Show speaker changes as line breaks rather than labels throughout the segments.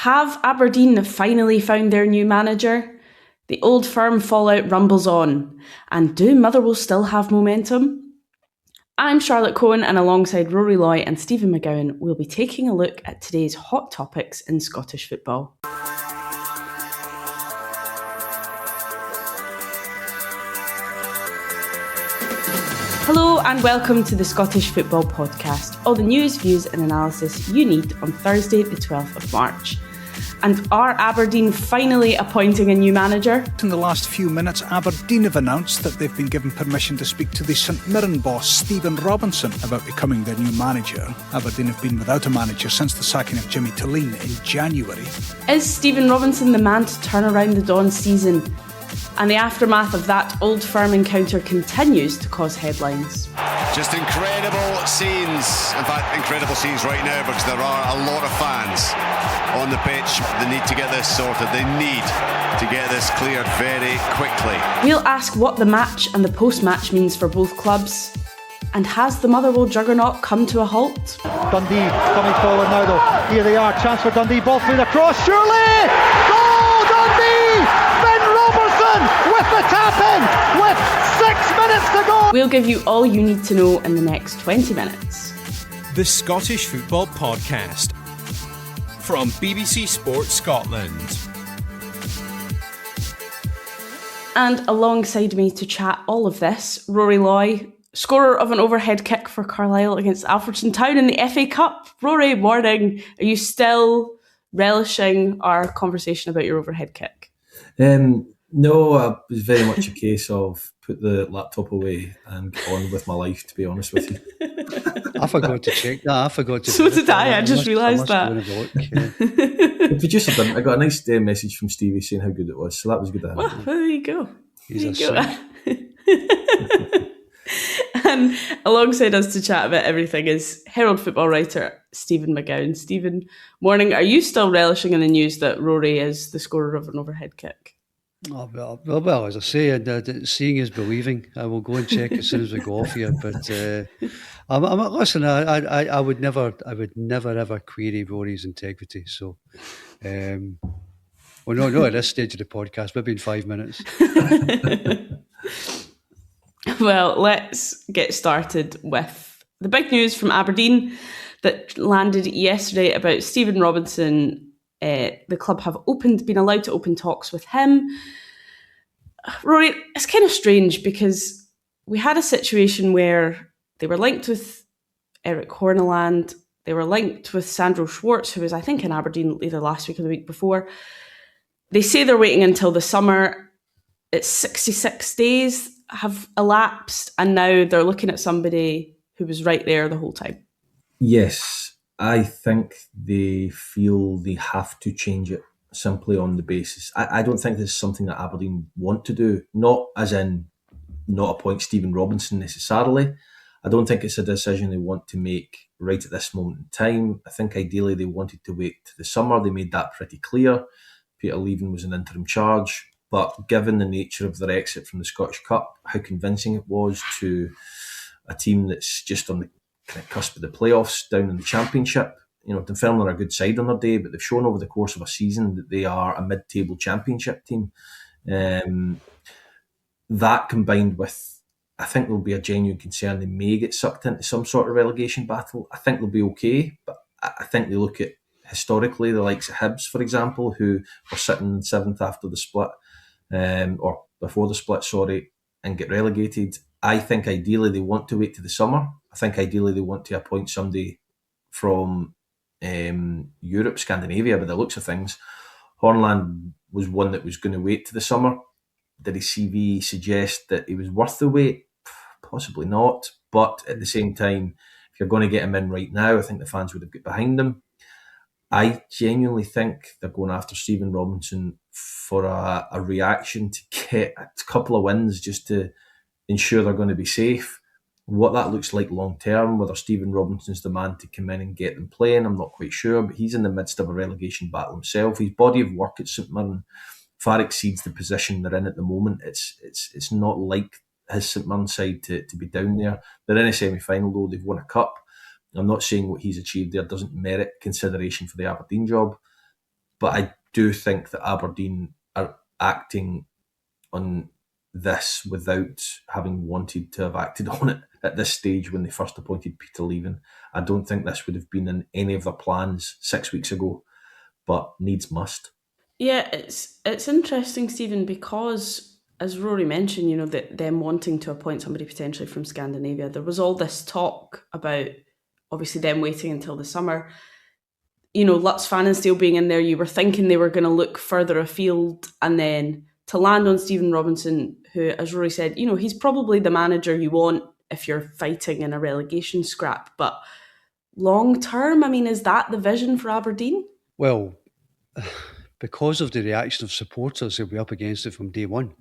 Have Aberdeen finally found their new manager? The old firm fallout rumbles on. And do Motherwell still have momentum? I'm Charlotte Cohen, and alongside Rory Loy and Stephen McGowan, we'll be taking a look at today's hot topics in Scottish football. Hello and welcome to the Scottish Football Podcast, all the news, views and analysis you need on Thursday the 12th of March. And are Aberdeen finally appointing a new manager?
In the last few minutes, Aberdeen have announced that they've been given permission to speak to the St Mirren boss, Stephen Robinson, about becoming their new manager. Aberdeen have been without a manager since the sacking of Jimmy Tulline in January.
Is Stephen Robinson the man to turn around the Dawn season? And the aftermath of that old firm encounter continues to cause headlines.
Just incredible scenes. In fact, incredible scenes right now because there are a lot of fans on the pitch. They need to get this sorted. They need to get this cleared very quickly.
We'll ask what the match and the post-match means for both clubs. And has the Motherwell juggernaut come to a halt?
Dundee coming forward now though. Here they are. Chance for Dundee. Ball through the cross. Surely! Goal Dundee! Ben Robertson with the tap in with 6 minutes to go.
We'll give you all you need to know in the next 20 minutes.
The Scottish Football Podcast from BBC Sports Scotland.
And alongside me to chat all of this, Rory Loy, scorer of an overhead kick for Carlisle against Alfreton Town in the FA Cup. Rory, morning. Are you still relishing our conversation about your overhead kick?
No, it was very much a case of put the laptop away and get on with my life, to be honest with you.
I forgot to check that.
So did I. I just realised that.
The producer didn't. I got a nice message from Stevie saying how good it was, so that was good.
Well, there you go.
He's
there you go. And alongside us to chat about everything is Herald football writer Stephen McGowan. Stephen, morning. Are you still relishing in the news that Rory is the scorer of an overhead kick?
Oh, well, as I say, seeing is believing. I will go and check as soon as we go off here. But listen, I would never ever query Rory's integrity. So, well, no, at this stage of the podcast, maybe in 5 minutes.
Well, let's get started with the big news from Aberdeen that landed yesterday about Stephen Robinson. The club have been allowed to open talks with him. Rory, it's kind of strange because we had a situation where they were linked with Eric Horneland, they were linked with Sandro Schwartz, who was, I think, in Aberdeen either last week or the week before. They say they're waiting until the summer. It's 66 days have elapsed, and now they're looking at somebody who was right there the whole time.
Yes, I think they feel they have to change it simply on the basis. I don't think this is something that Aberdeen want to do, not as in not appoint Stephen Robinson necessarily. I don't think it's a decision they want to make right at this moment in time. I think ideally they wanted to wait to the summer. They made that pretty clear. Peter Leven was in interim charge. But given the nature of their exit from the Scottish Cup, how convincing it was to a team that's just on the kind of cusp of the playoffs down in the Championship. You know, Dunfermline are a good side on their day, but they've shown over the course of a season that they are a mid-table Championship team. That combined with, I think there'll be a genuine concern they may get sucked into some sort of relegation battle. I think they'll be okay, but I think they look at historically the likes of Hibs, for example, who were sitting in seventh after the split. Or before the split, and get relegated. I think ideally they want to wait to the summer. I think ideally they want to appoint somebody from Europe, Scandinavia, by the looks of things. Horneland was one that was going to wait to the summer. Did his CV suggest that he was worth the wait? Possibly not. But at the same time, if you're going to get him in right now, I think the fans would have got behind him. I genuinely think they're going after Stephen Robinson for a reaction to get a couple of wins just to ensure they're going to be safe. What that looks like long term, whether Stephen Robinson's the man to come in and get them playing, I'm not quite sure, but he's in the midst of a relegation battle himself. His body of work at St Mirren far exceeds the position they're in at the moment. It's not like his St Mirren side to be down there. They're in a semi-final though, they've won a cup. I'm not saying what he's achieved there doesn't merit consideration for the Aberdeen job. But I do think that Aberdeen are acting on this without having wanted to have acted on it at this stage when they first appointed Peter Leaven. I don't think this would have been in any of their plans 6 weeks ago, but needs must.
Yeah, it's interesting, Stephen, because as Rory mentioned, you know, that them wanting to appoint somebody potentially from Scandinavia, there was all this talk about obviously them waiting until the summer. You know, Lutz Pfannenstiel being in there, you were thinking they were going to look further afield, and then to land on Stephen Robinson, who, as Rory said, you know, he's probably the manager you want if you're fighting in a relegation scrap. But long term, I mean, is that the vision for Aberdeen?
Well, because of the reaction of supporters, he'll be up against it from day one.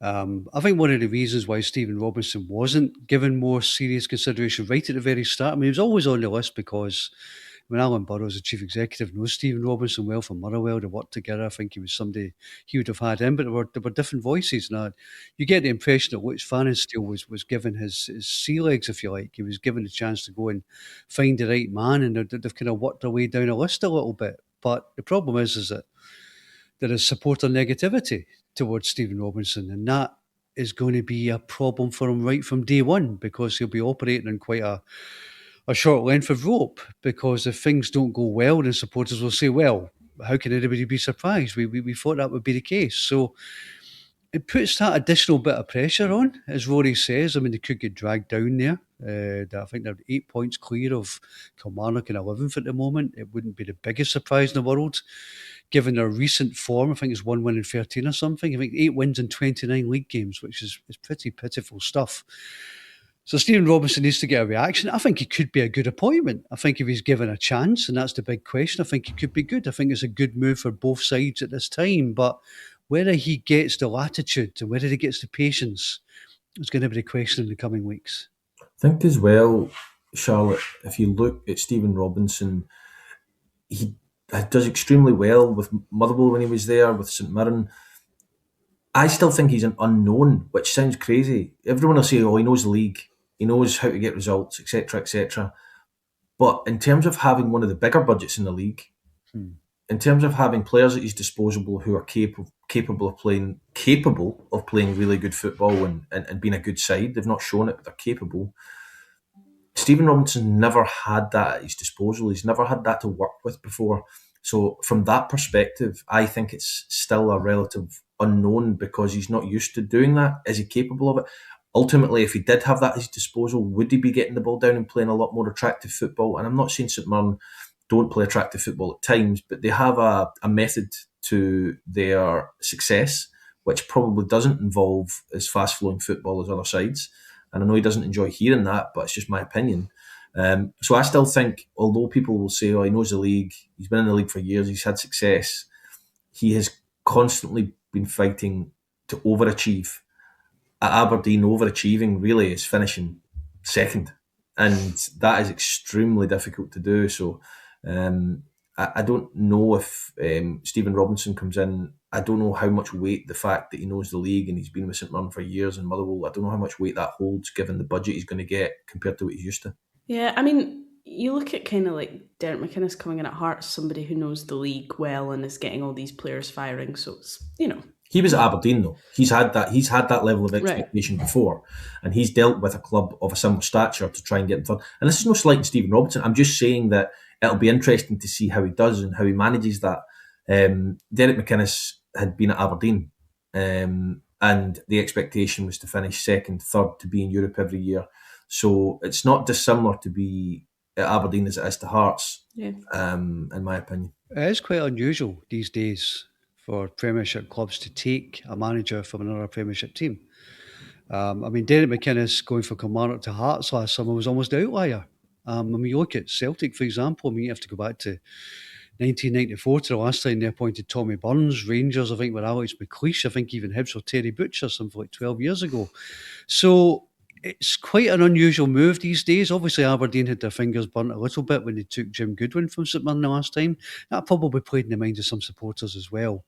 I think one of the reasons why Stephen Robinson wasn't given more serious consideration right at the very start, I mean, he was always on the list because when Alan Burrows, the chief executive, knows Stephen Robinson well from Motherwell, they worked together. I think he was somebody he would have had in, but there were different voices. Now, you get the impression that Lutz Pfannenstiel was given his sea legs, if you like. He was given the chance to go and find the right man, and they've kind of worked their way down a list a little bit. But the problem is that there is supporter negativity towards Stephen Robinson, and that is going to be a problem for him right from day one, because he'll be operating on quite a short length of rope, because if things don't go well, then supporters will say, well, how can anybody be surprised? We thought that would be the case. So it puts that additional bit of pressure on, as Rory says. I mean, they could get dragged down there. I think they're 8 points clear of Kilmarnock in 11th at the moment. It wouldn't be the biggest surprise in the world, given their recent form. I think it's 1 win in 13 or something. I think 8 wins in 29 league games, which is pretty pitiful stuff. So Stephen Robinson needs to get a reaction. I think he could be a good appointment. I think if he's given a chance, and that's the big question, I think he could be good. I think it's a good move for both sides at this time. But whether he gets the latitude and whether he gets the patience is going to be the question in the coming weeks.
I think as well, Charlotte, if you look at Stephen Robinson, he does extremely well with Motherwell when he was there, with St Mirren. I still think he's an unknown, which sounds crazy. Everyone will say, oh, he knows the league, he knows how to get results, etc., etc. But in terms of having one of the bigger budgets in the league, in terms of having players at his disposal who are capable of playing really good football and being a good side, they've not shown it, but they're capable. Stephen Robinson never had that at his disposal. He's never had that to work with before. So from that perspective, I think it's still a relative unknown, because he's not used to doing that. Is he capable of it? Ultimately, if he did have that at his disposal, would he be getting the ball down and playing a lot more attractive football? And I'm not saying St Mirren don't play attractive football at times, but they have a method to their success, which probably doesn't involve as fast-flowing football as other sides. And I know he doesn't enjoy hearing that, but it's just my opinion. So I still think, although people will say, oh, he knows the league, he's been in the league for years, he's had success, he has constantly been fighting to overachieve. At Aberdeen, overachieving really is finishing second. And that is extremely difficult to do. So I don't know if Stephen Robinson comes in. I don't know how much weight the fact that he knows the league and he's been with St Mirren for years and Motherwell, I don't know how much weight that holds given the budget he's going to get compared to what he's used to.
Yeah, I mean, you look at kind of like Derek McInnes coming in at Hearts, somebody who knows the league well and is getting all these players firing. So it's, you know.
He was at Aberdeen though. He's had that level of expectation before, and he's dealt with a club of a similar stature to try and get in front. And this is no slight to Stephen Robinson. I'm just saying that it'll be interesting to see how he does and how he manages that. Derek McInnes had been at Aberdeen, and the expectation was to finish second, third, to be in Europe every year. So it's not dissimilar to be at Aberdeen as it is to Hearts, in my opinion.
It is quite unusual these days for Premiership clubs to take a manager from another Premiership team. I mean, Derek McInnes going from Kilmarnock to Hearts last summer was almost the outlier. I mean, you look at Celtic, for example. I mean, you have to go back to 1994 to the last time they appointed Tommy Burns. Rangers, I think, with Alex McLeish. I think even Hibs with Terry Butcher, something like 12 years ago. So it's quite an unusual move these days. Obviously, Aberdeen had their fingers burnt a little bit when they took Jim Goodwin from St Mirren the last time. That probably played in the minds of some supporters as well.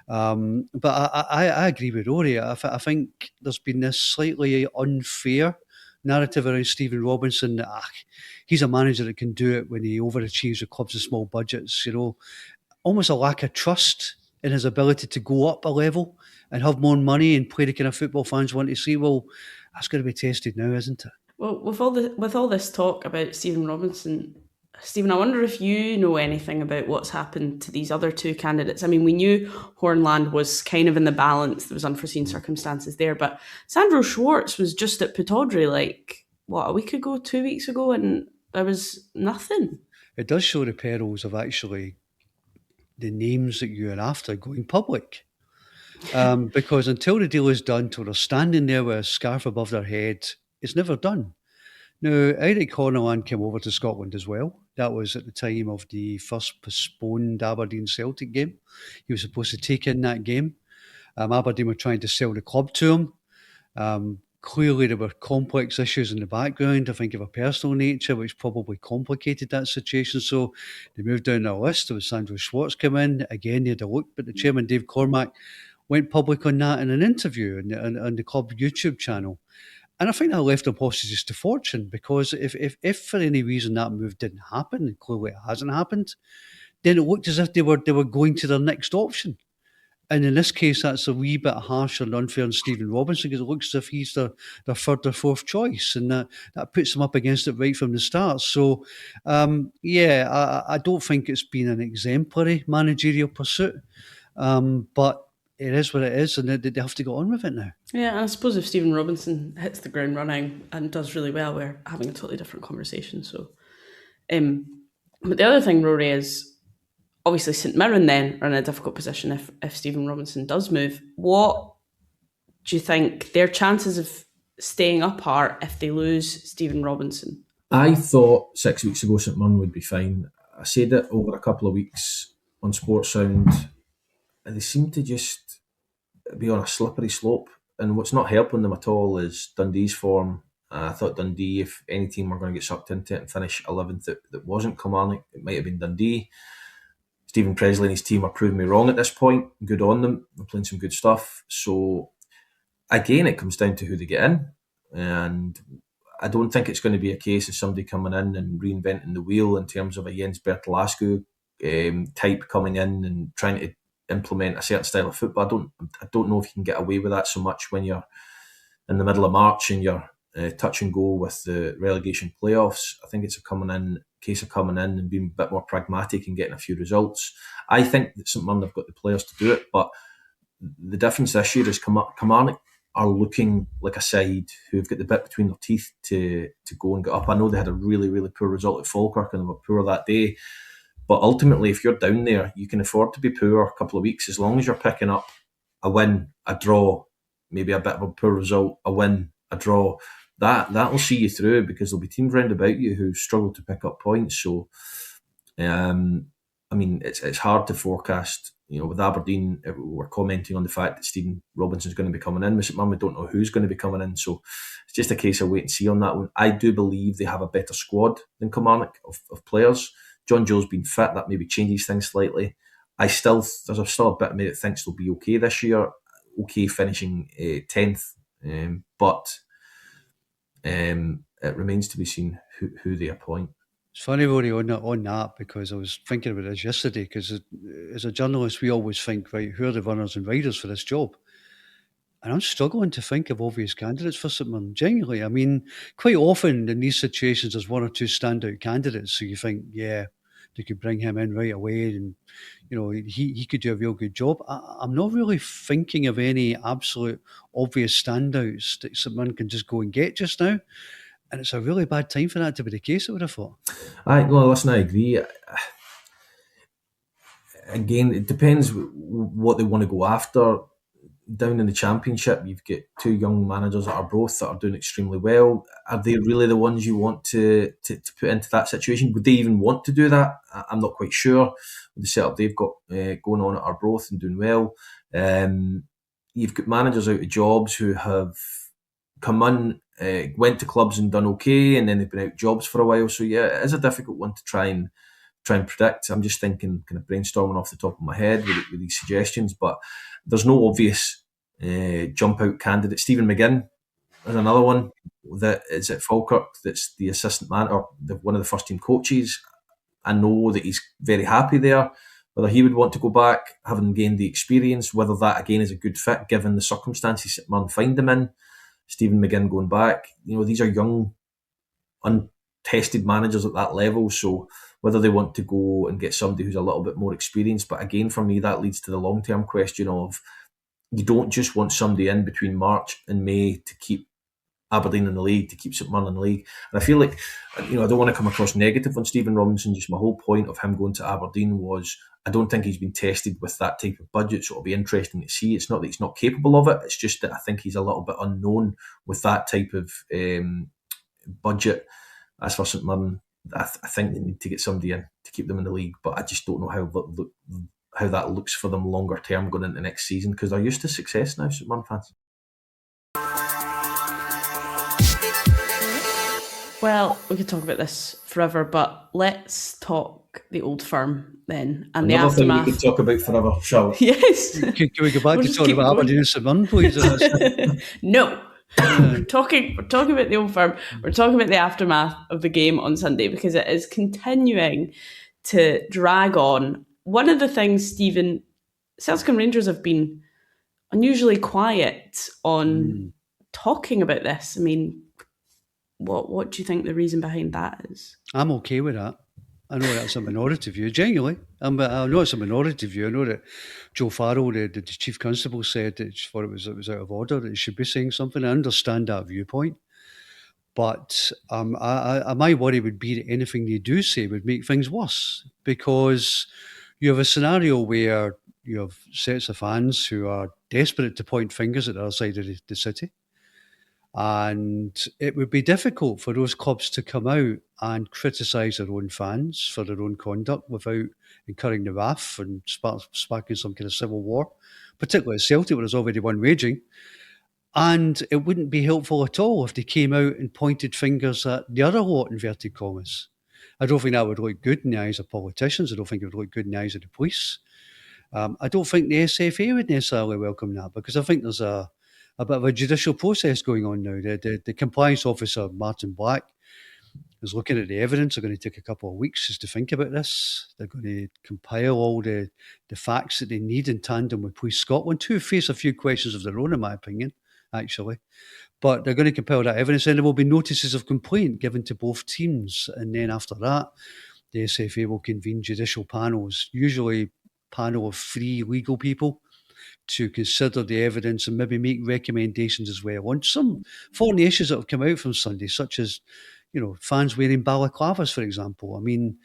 But I agree with Rory. I think there's been this slightly unfair narrative around Stephen Robinson that he's a manager that can do it when he overachieves with clubs with small budgets. You know, almost a lack of trust in his ability to go up a level and have more money and play the kind of football fans want to see. Well, that's going to be tested now, isn't it?
Well, with all this talk about Stephen Robinson, Stephen, I wonder if you know anything about what's happened to these other two candidates. I mean, we knew Hornland was kind of in the balance. There was unforeseen circumstances there, but Sandro Schwartz was just at Pittodrie a week ago, 2 weeks ago, and there was nothing.
It does show the perils of actually the names that you're after going public. Because until the deal is done, till they're standing there with a scarf above their head, it's never done. Now, Eric Horneland came over to Scotland as well. That was at the time of the first postponed Aberdeen Celtic game. He was supposed to take in that game. Aberdeen were trying to sell the club to him. Clearly, there were complex issues in the background, I think of a personal nature, which probably complicated that situation. So they moved down the list. There was Sandro Schwartz come in. Again, they had a look, but the chairman, Dave Cormack, went public on that in an interview on the club YouTube channel. And I think that left them hostages to fortune, because if for any reason that move didn't happen, and clearly it hasn't happened, then it looked as if they were going to their next option. And in this case, that's a wee bit harsh and unfair on Stephen Robinson, because it looks as if he's their third or fourth choice, and that puts them up against it right from the start. So, I don't think it's been an exemplary managerial pursuit, but it is what it is, and they have to go on with it now.
Yeah, and I suppose if Stephen Robinson hits the ground running and does really well, we're having a totally different conversation. So, but the other thing, Rory, is obviously St Mirren then are in a difficult position if Stephen Robinson does move. What do you think their chances of staying up are if they lose Stephen Robinson?
I thought 6 weeks ago St Mirren would be fine. I said it over a couple of weeks on Sports Sound. They seem to just be on a slippery slope, and what's not helping them at all is Dundee's form. I thought Dundee, if any team were going to get sucked into it and finish 11th that wasn't Kilmarnock, it might have been Dundee. Stephen Presley and his team are proving me wrong at this point. Good on them. They're playing some good stuff. So, again, it comes down to who they get in. And I don't think it's going to be a case of somebody coming in and reinventing the wheel in terms of a Jens Bertolascu type coming in and trying to implement a certain style of football. I don't know if you can get away with that so much when you're in the middle of March and you're touch and go with the relegation playoffs. I think it's a case of coming in and being a bit more pragmatic and getting a few results. I think that St Mirren have got the players to do it, but the difference this year is Kilmarnock are looking like a side who've got the bit between their teeth to go and get up. I know they had a really, really poor result at Falkirk and they were poor that day, but ultimately if you're down there, you can afford to be poor a couple of weeks as long as you're picking up a win, a draw, maybe a bit of a poor result, a win, a draw. That will see you through, because there'll be teams round about you who struggle to pick up points. So, it's hard to forecast. With Aberdeen, we're commenting on the fact that Stephen Robinson's going to be coming in. With St Mirren, we don't know who's going to be coming in. So it's just a case of wait and see on that one. I do believe they have a better squad than Kilmarnock of players. John Joe's been fit. That maybe changes things slightly. There's still a bit of me that thinks they'll be okay this year. Okay, finishing 10th. But it remains to be seen who they appoint.
It's funny, Rory, on that, because I was thinking about this yesterday, because as a journalist, we always think, right, who are the runners and riders for this job? And I'm struggling to think of obvious candidates for St Mirren, genuinely. I mean, quite often in these situations, there's one or two standout candidates, so you think, yeah, they could bring him in right away and, he could do a real good job. I'm not really thinking of any absolute obvious standouts that St Mirren can just go and get just now. And it's a really bad time for that to be the case, I would have thought.
I agree. Again, it depends what they want to go after. Down in the Championship, you've got two young managers that are doing extremely well. Are they really the ones you want to put into that situation? Would they even want to do that? I'm not quite sure. With the setup they've got going on at Arbroath and doing well. You've got managers out of jobs who have come in, went to clubs and done okay, and then they've been out of jobs for a while. So yeah, it is a difficult one to try and predict. I'm just thinking, kind of brainstorming off the top of my head with these suggestions, but there's no obvious jump out candidate. Stephen McGinn is another one that is at Falkirk. That's the assistant man or one of the first team coaches. I know that he's very happy there, whether he would want to go back, having gained the experience, whether that again is a good fit given the circumstances St Mirren find them in. Stephen McGinn going back, these are young, untested managers at that level, so whether they want to go and get somebody who's a little bit more experienced. But again, for me, that leads to the long-term question of, you don't just want somebody in between March and May to keep Aberdeen in the league, to keep St Mirren in the league. And I feel like, I don't want to come across negative on Stephen Robinson. Just my whole point of him going to Aberdeen was, I don't think he's been tested with that type of budget, so it'll be interesting to see. It's not that he's not capable of it, it's just that I think he's a little bit unknown with that type of budget. As for St Mirren, I think they need to get somebody in to keep them in the league, but I just don't know how that looks for them longer term going into next season, because they're used to success now, St Mirren fans.
Well, we could talk about this forever, but let's talk the Old Firm then, and
Another
the aftermath.
Thing we could talk about forever, Charlotte.
Yes.
Can we go back to talking about Aberdeen and St Mirren, please?
No. We're talking about the Old Firm. We're talking about the aftermath of the game on Sunday, because it is continuing to drag on. One of the things, Stephen, Celtic and Rangers have been unusually quiet on talking about this. I mean, what do you think the reason behind that is? I'm
okay with that. I know that's a minority view, genuinely. I know it's a minority view. I know that Joe Farrell, the chief constable, said that he thought it was out of order, that he should be saying something. I understand that viewpoint. But my worry would be that anything they do say would make things worse, because you have a scenario where you have sets of fans who are desperate to point fingers at the other side of the city. And it would be difficult for those clubs to come out and criticise their own fans for their own conduct without incurring the wrath and sparking some kind of civil war, particularly at Celtic, where there's already one raging. And it wouldn't be helpful at all if they came out and pointed fingers at the other lot, inverted commas. I don't think that would look good in the eyes of politicians. I don't think it would look good in the eyes of the police. I don't think the SFA would necessarily welcome that, because I think there's a bit of a judicial process going on now. The compliance officer, Martin Black, is looking at the evidence. They're going to take a couple of weeks just to think about this. They're going to compile all the facts that they need in tandem with Police Scotland, who face a few questions of their own, in my opinion, actually. But they're going to compile that evidence, and there will be notices of complaint given to both teams. And then after that, the SFA will convene judicial panels, usually a panel of 3 legal people, to consider the evidence and maybe make recommendations as well on some foreign issues that have come out from Sunday, such as, fans wearing balaclavas, for example. I mean,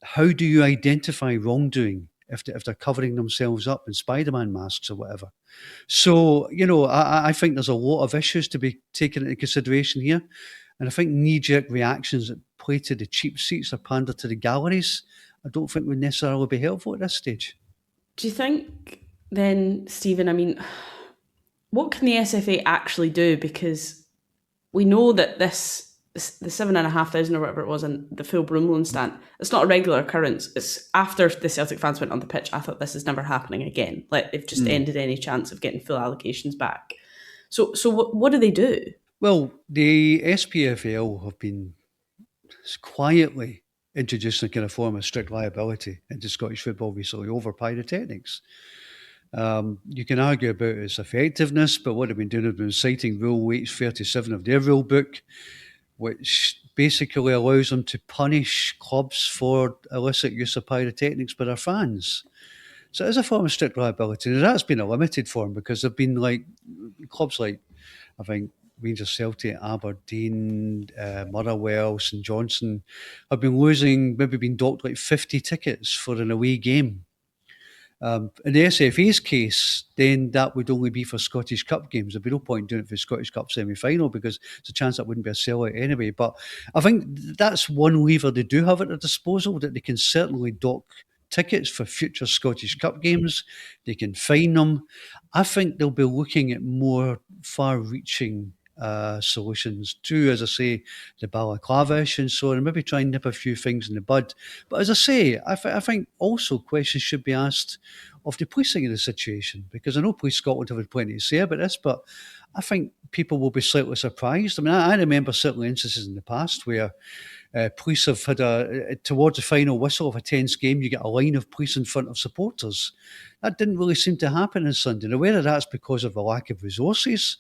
how do you identify wrongdoing if they're covering themselves up in Spider-Man masks or whatever? So, I think there's a lot of issues to be taken into consideration here. And I think knee-jerk reactions that play to the cheap seats or pander to the galleries, I don't think would necessarily be helpful at this stage.
Do you think then, Stephen, I mean, what can the SFA actually do? Because we know that the 7,500 or whatever it was in the full Broomloan stand, it's not a regular occurrence. It's after the Celtic fans went on the pitch, I thought this is never happening again. Like, they've just ended any chance of getting full allocations back. So what do they do? Well,
the SPFL have been quietly introducing a kind of form of strict liability into Scottish football recently over pyrotechnics. You can argue about its effectiveness, but what they've been doing is been citing Rule H37 of their rule book, which basically allows them to punish clubs for illicit use of pyrotechnics by their fans. So it is a form of strict liability. And that's been a limited form, because there have been clubs like, I think, Rangers, Celtic, Aberdeen, Motherwell, St Johnstone have been maybe been docked 50 tickets for an away game. In the SFA's case, then that would only be for Scottish Cup games. There'd be no point doing it for the Scottish Cup semi-final, because there's a chance that wouldn't be a sellout anyway. But I think that's one lever they do have at their disposal, that they can certainly dock tickets for future Scottish Cup games. They can fine them. I think they'll be looking at more far-reaching solutions to, as I say, the balaclava issue and so on, and maybe try and nip a few things in the bud. But as I say, I think also questions should be asked of the policing of the situation, because I know Police Scotland have had plenty to say about this, but I think people will be slightly surprised. I mean, I remember certainly instances in the past where Police have had towards the final whistle of a tense game, you get a line of police in front of supporters. That didn't really seem to happen on Sunday. Now, whether that's because of a lack of resources,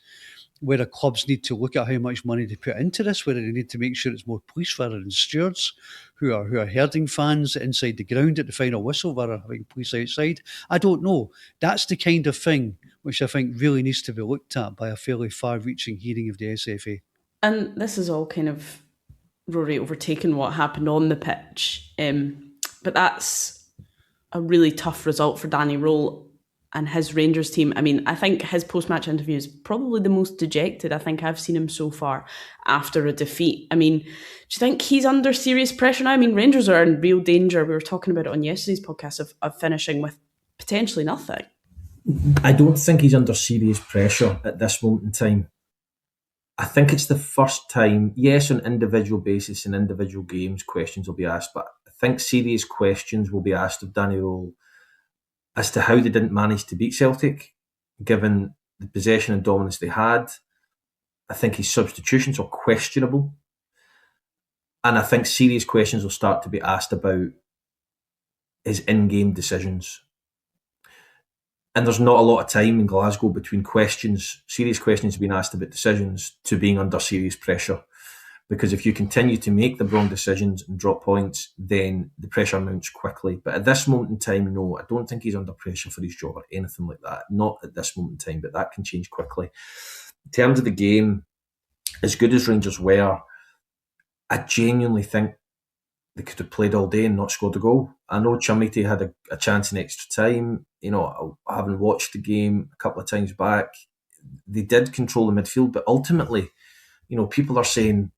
whether clubs need to look at how much money they put into this, whether they need to make sure it's more police rather than stewards who are herding fans inside the ground at the final whistle rather than having police outside, I don't know. That's the kind of thing which I think really needs to be looked at by a fairly far-reaching hearing of the SFA.
And this is all kind of Rory overtaken what happened on the pitch. But that's a really tough result for Danny Röhl and his Rangers team. I mean, I think his post-match interview is probably the most dejected I think I've seen him so far after a defeat. I mean, do you think he's under serious pressure now? I mean, Rangers are in real danger. We were talking about it on yesterday's podcast of finishing with potentially nothing.
I don't think he's under serious pressure at this moment in time. I think it's the first time, yes, on individual basis in individual games, questions will be asked, but I think serious questions will be asked of Danny Röhl as to how they didn't manage to beat Celtic, given the possession and dominance they had. I think his substitutions are questionable. And I think serious questions will start to be asked about his in-game decisions. And there's not a lot of time in Glasgow between serious questions being asked about decisions, to being under serious pressure. Because if you continue to make the wrong decisions and drop points, then the pressure mounts quickly. But at this moment in time, no, I don't think he's under pressure for his job or anything like that. Not at this moment in time, but that can change quickly. In terms of the game, as good as Rangers were, I genuinely think they could have played all day and not scored a goal. I know Chamiti had a chance in extra time. You know, having watched the game a couple of times back, they did control the midfield, but ultimately, you know, people are saying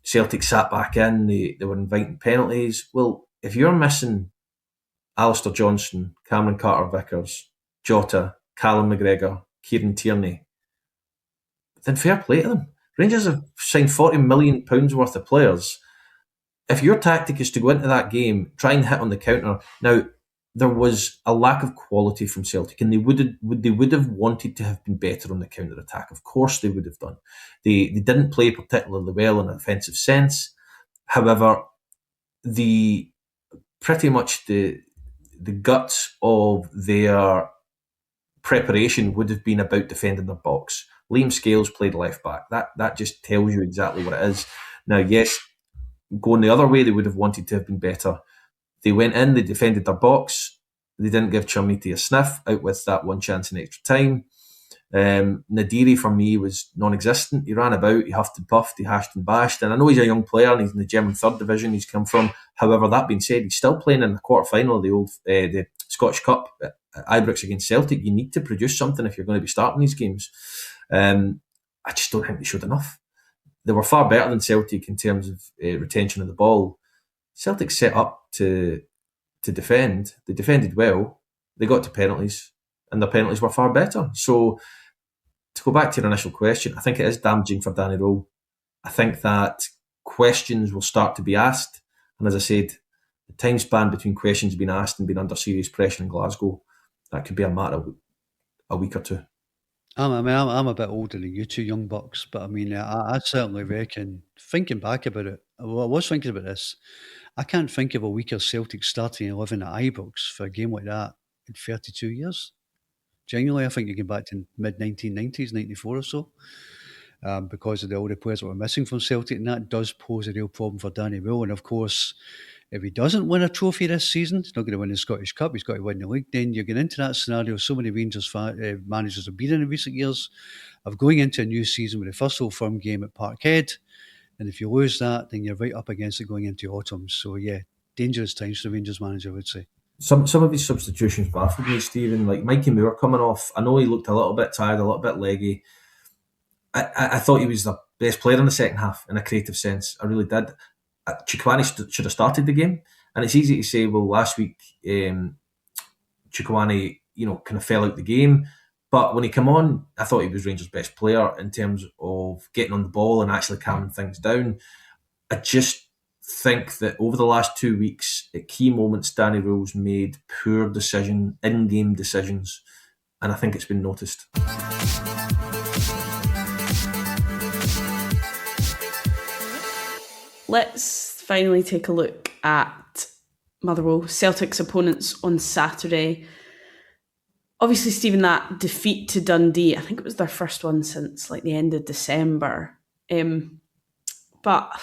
Celtic sat back in, they were inviting penalties. Well, if you're missing Alistair Johnston, Cameron Carter-Vickers, Jota, Callum McGregor, Kieran Tierney, then fair play to them. Rangers have signed £40 million worth of players. If your tactic is to go into that game, try and hit on the counter. Now, there was a lack of quality from Celtic, and they would have wanted to have been better on the counter attack. Of course, they would have done. They didn't play particularly well in an offensive sense. However, pretty much the guts of their preparation would have been about defending their box. Liam Scales played left back. That just tells you exactly what it is. Now, yes, going the other way, they would have wanted to have been better. They went in, they defended their box. They didn't give Chamiti a sniff, out with that one chance in extra time. Nadiri, for me, was non-existent. He ran about, he huffed and puffed, he hashed and bashed. And I know he's a young player and he's in the German third division he's come from. However, that being said, he's still playing in the quarter-final of the Scottish Cup at Ibrox against Celtic. You need to produce something if you're going to be starting these games. I just don't think they showed enough. They were far better than Celtic in terms of retention of the ball. Celtic set up to defend. They defended well. They got to penalties, and their penalties were far better. So, to go back to your initial question, I think it is damaging for Danny Röhl. I think that questions will start to be asked. And as I said, the time span between questions being asked and being under serious pressure in Glasgow, that could be a matter of a week or two.
I'm a bit older than you two young bucks, but I mean, I certainly reckon, thinking back about it, I was thinking about this, I can't think of a weaker Celtic starting 11 at Ibrox for a game like that in 32 years. Genuinely, I think you get back to mid-1990s, 94 or so, because of all the players that were missing from Celtic, and that does pose a real problem for Danny Röhl. And of course, if he doesn't win a trophy this season, he's not going to win the Scottish Cup, he's got to win the league, then you're getting into that scenario so many Rangers managers have been in recent years, of going into a new season with a first Old Firm game at Parkhead. And if you lose that, then you're right up against it going into autumn. So yeah, dangerous times for the Rangers manager, I would say.
Some of his substitutions baffled me, Stephen. Like Mikey Moore coming off. I know he looked a little bit tired, a little bit leggy. I thought he was the best player in the second half in a creative sense. I really did. Chukwueze should have started the game. And it's easy to say, well, last week Chukwueze, kind of fell out the game. But when he came on, I thought he was Rangers' best player in terms of getting on the ball and actually calming things down. I just think that over the last 2 weeks, at key moments, Danny Röhl's made poor in-game decisions, and I think it's been noticed.
Let's finally take a look at Motherwell, Celtic's opponents on Saturday. Obviously, Stephen, that defeat to Dundee, I think it was their first one since like the end of December. But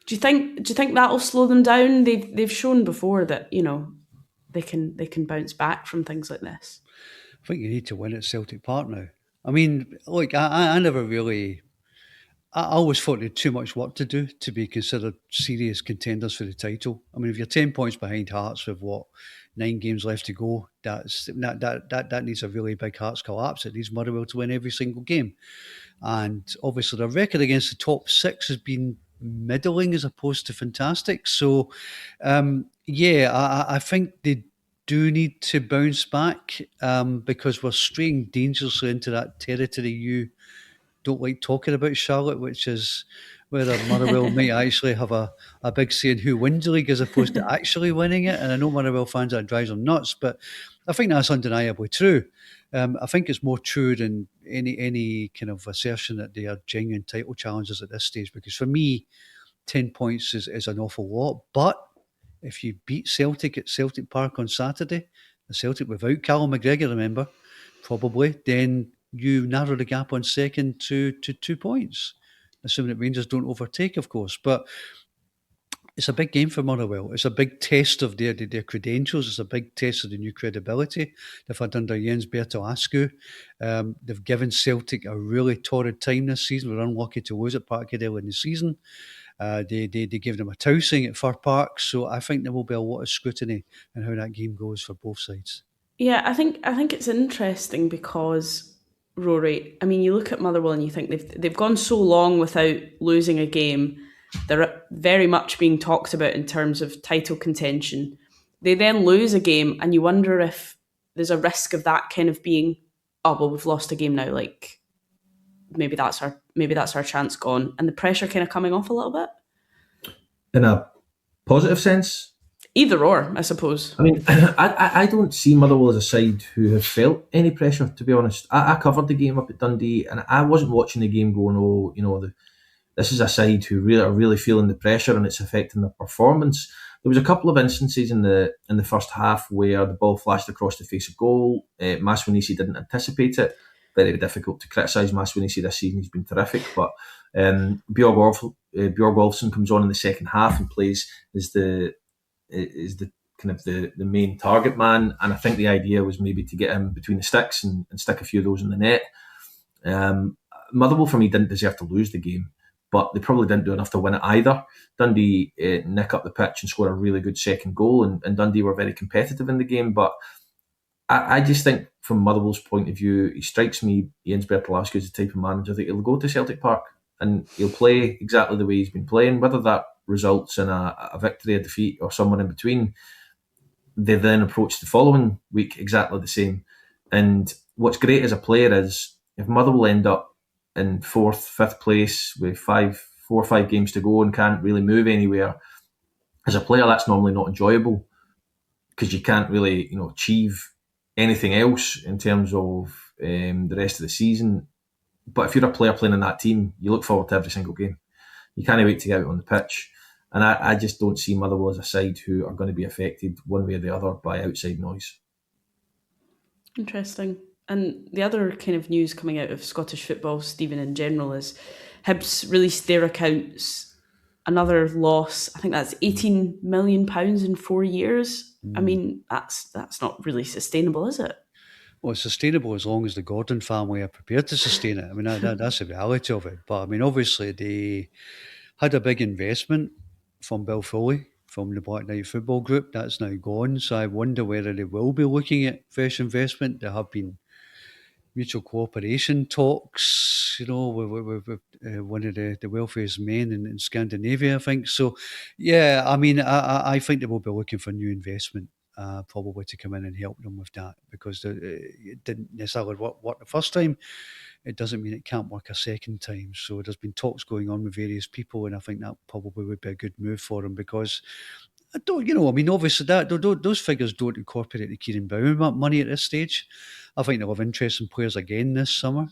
do you think that'll slow them down? They've shown before that they can bounce back from things like this.
I think you need to win at Celtic Park now. I mean, look, I never really. I always thought they had too much work to do to be considered serious contenders for the title. I mean, if you're 10 points behind Hearts with 9 games left to go, that needs a really big Hearts collapse. It needs Motherwell to win every single game. And obviously their record against the top 6 has been middling as opposed to fantastic. So, I think they do need to bounce back because we're straying dangerously into that territory you don't like talking about, Charlotte, which is whether Motherwell might actually have a big say in who wins the league as opposed to actually winning it. And I know Motherwell fans, that drives them nuts, but I think that's undeniably true. I think it's more true than any kind of assertion that they are genuine title challenges at this stage, because for me, 10 points is an awful lot. But if you beat Celtic at Celtic Park on Saturday, the Celtic without Callum McGregor, remember, probably, then you narrow the gap on second to 2 points, assuming that Rangers don't overtake, of course. But it's a big game for Motherwell. It's a big test of their credentials. It's a big test of the new credibility they've had under Jens Bertel. They've given Celtic a really torrid time this season. We're unlucky to lose at Parkhead in the season. They gave them a tousing at Fir Park. So I think there will be a lot of scrutiny in how that game goes for both sides.
Yeah, I think it's interesting because, Rory, I mean, you look at Motherwell and you think they've gone so long without losing a game. They're very much being talked about in terms of title contention. They then lose a game and you wonder if there's a risk of that kind of being, oh, well, we've lost a game now, like maybe that's our chance gone, and the pressure kind of coming off a little bit.
In a positive sense?
Either or, I suppose.
I mean, I don't see Motherwell as a side who have felt any pressure, to be honest. I covered the game up at Dundee and I wasn't watching the game going, this is a side who are really feeling the pressure and it's affecting their performance. There was a couple of instances in the first half where the ball flashed across the face of goal. Maswinisi didn't anticipate it. Very difficult to criticise Maswinisi this season. He's been terrific, but Bjorg Olsen comes on in the second half and plays as the kind of the main target man, and I think the idea was maybe to get him between the sticks and stick a few of those in the net. Motherwell, for me, didn't deserve to lose the game, but they probably didn't do enough to win it either. Dundee nick up the pitch and score a really good second goal, and Dundee were very competitive in the game, but I just think from Motherwell's point of view, he strikes me, Jens Bertel is the type of manager that he'll go to Celtic Park and he'll play exactly the way he's been playing, whether that results in a victory, a defeat, or somewhere in between. They then approach the following week exactly the same. And what's great as a player is if Motherwell end up in 4th, 5th place with 4 or 5 games to go and can't really move anywhere, as a player that's normally not enjoyable because you can't really achieve anything else in terms of the rest of the season. But if you're a player playing in that team, you look forward to every single game. You can't wait to get out on the pitch. And I just don't see Motherwell as a side who are going to be affected one way or the other by outside noise.
Interesting. And the other kind of news coming out of Scottish football, Stephen, in general, is Hibs released their accounts. Another loss. I think that's £18 million in 4 years. I mean, that's not really sustainable, is it?
Well, it's sustainable as long as the Gordon family are prepared to sustain it. I mean, that's the reality of it. But I mean, obviously, they had a big investment from Bill Foley, from the Black Knight Football Group. That's now gone. So I wonder whether they will be looking at fresh investment. There have been mutual cooperation talks, with one of the wealthiest men in Scandinavia, I think. So, yeah, I mean, I think they will be looking for new investment, probably to come in and help them with that, because it didn't necessarily work the first time. It doesn't mean it can't work a second time. So there's been talks going on with various people, and I think that probably would be a good move for them, because obviously those figures don't incorporate the Kieran Bowen money at this stage. I think they'll have interest in players again this summer.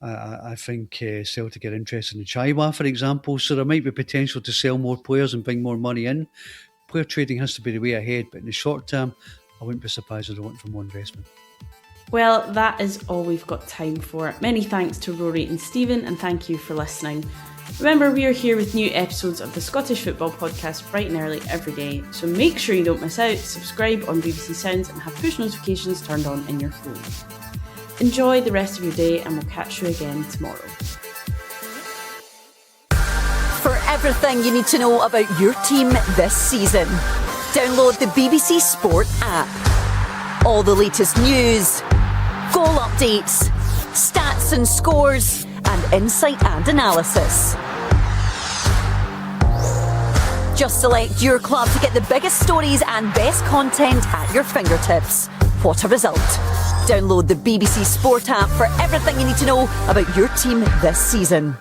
I think Celtic are interested in Chaiwa, for example, so there might be potential to sell more players and bring more money in. Player trading has to be the way ahead, but in the short term, I wouldn't be surprised if they want for more investment.
Well, that is all we've got time for. Many thanks to Rory and Stephen, and thank you for listening. Remember, we are here with new episodes of the Scottish Football Podcast bright and early every day, so make sure you don't miss out, subscribe on BBC Sounds and have push notifications turned on in your phone. Enjoy the rest of your day, and we'll catch you again tomorrow.
For everything you need to know about your team this season, download the BBC Sport app. All the latest news, goal updates, stats and scores, and insight and analysis. Just select your club to get the biggest stories and best content at your fingertips. What a result. Download the BBC Sport app for everything you need to know about your team this season.